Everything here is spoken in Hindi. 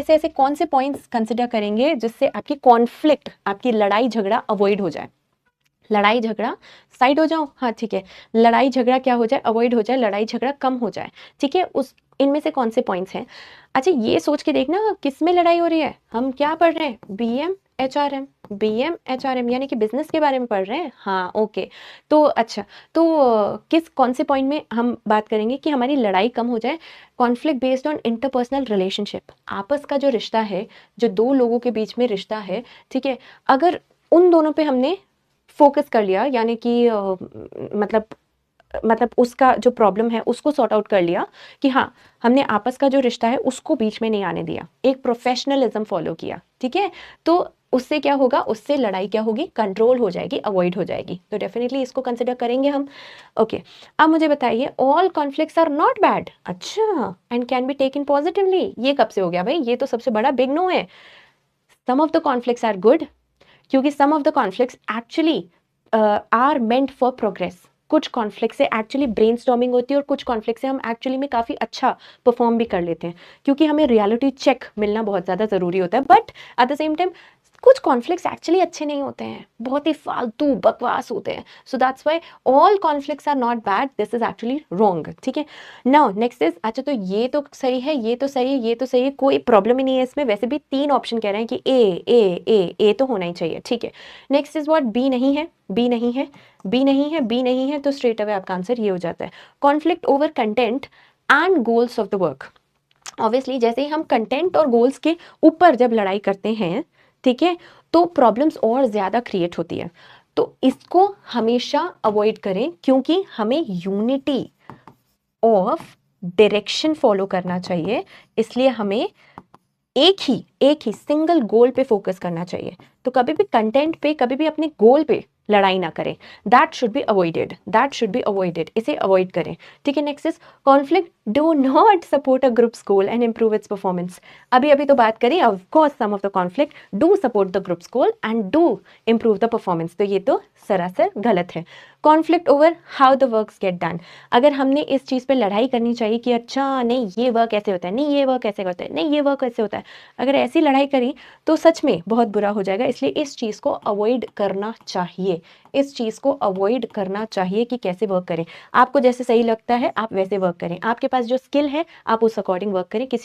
ऐसे ऐसे कौन से पॉइंट्स कंसिडर करेंगे जिससे आपकी कॉन्फ्लिक्ट, आपकी लड़ाई झगड़ा अवॉइड हो जाए? लड़ाई झगड़ा साइड हो जाओ, हाँ ठीक है, लड़ाई झगड़ा क्या हो जाए, अवॉइड हो जाए, लड़ाई झगड़ा कम हो जाए, ठीक है। उस इनमें से कौन से पॉइंट्स हैं? अच्छा ये सोच के देखना किस में लड़ाई हो रही है। हम क्या पढ़ रहे हैं? बीएम एचआरएम, बीएम एचआरएम यानी कि बिजनेस के बारे में पढ़ रहे हैं, हाँ ओके। तो अच्छा, तो किस कौन से पॉइंट में हम बात करेंगे कि हमारी लड़ाई कम हो जाए? Conflict based on interpersonal relationship, आपस का जो रिश्ता है, जो दो लोगों के बीच में रिश्ता है, ठीक है, अगर उन दोनों पे हमने फोकस कर लिया, यानी कि मतलब उसका जो प्रॉब्लम है उसको सॉर्ट आउट कर लिया कि हाँ हमने आपस का जो रिश्ता है उसको बीच में नहीं आने दिया, एक प्रोफेशनलिज्म फॉलो किया, ठीक है, तो उससे क्या होगा, उससे लड़ाई क्या होगी, कंट्रोल हो जाएगी, अवॉइड हो जाएगी। तो डेफिनेटली इसको कंसिडर करेंगे हम। ओके, अब मुझे बताइए, all conflicts are not bad, अच्छा, and can be taken positively, ये कब से हो गया भाई? ये तो सबसे बड़ा बिग नो है। Some of the conflicts are good, क्योंकि some of the conflicts actually are meant for progress. कुछ कॉन्फ्लिक्ट से एक्चुअली ब्रेनस्टॉर्मिंग होती है और कुछ कॉन्फ्लिक्ट से हम एक्चुअली में काफ़ी अच्छा परफॉर्म भी कर लेते हैं, क्योंकि हमें रियलिटी चेक मिलना बहुत ज़्यादा ज़रूरी होता है। But at the same time कुछ कॉन्फ्लिक्ट्स एक्चुअली अच्छे नहीं होते हैं, बहुत ही फालतू बकवास होते हैं। So that's why all conflicts are not bad, this is actually wrong, ठीक है। नाउ नेक्स्ट इज, अच्छा तो ये तो सही है, ये तो सही है, ये तो सही है, कोई प्रॉब्लम ही नहीं है इसमें। वैसे भी 3 ऑप्शन कह रहे हैं कि ए तो होना ही चाहिए, ठीक है। नेक्स्ट इज व्हाट, बी नहीं है, बी नहीं है, बी नहीं है, बी नहीं है, तो स्ट्रेट अवे आपका आंसर ये हो जाता है, conflict over content and goals of the work. Obviously जैसे ही हम कंटेंट और गोल्स के ऊपर जब लड़ाई करते हैं, ठीक है, तो प्रॉब्लम्स और ज़्यादा क्रिएट होती है। तो इसको हमेशा अवॉइड करें, क्योंकि हमें यूनिटी ऑफ डायरेक्शन फॉलो करना चाहिए, इसलिए हमें एक ही सिंगल गोल पे फोकस करना चाहिए। तो कभी भी कंटेंट पे, कभी भी अपने गोल पे लड़ाई ना करें, that should be avoided, that should be avoided, इसे अवॉइड करें, ठीक है। Next is conflict do not support a group's goal and improve its performance. अभी अभी तो बात करें, of course some of the conflict do support the group's goal and do improve the performance, तो ये तो सरासर गलत है। Conflict over how the works get done, अगर हमने इस चीज़ पे लड़ाई करनी चाहिए कि अच्छा नहीं ये वर्क ऐसे होता है, नहीं ये वर्क ऐसे होता है, नहीं ये वर्क ऐसे होता है, अगर ऐसी लड़ाई करी तो सच में बहुत बुरा हो जाएगा। इसलिए इस चीज़ को अवॉइड करना चाहिए, इस चीज़ को अवॉइड करना चाहिए कि कैसे वर्क करें। आपको जैसे सही लगता है आप वैसे वर्क करें, आपके पास जो स्किल है आप उस अकॉर्डिंग वर्क करें, किसी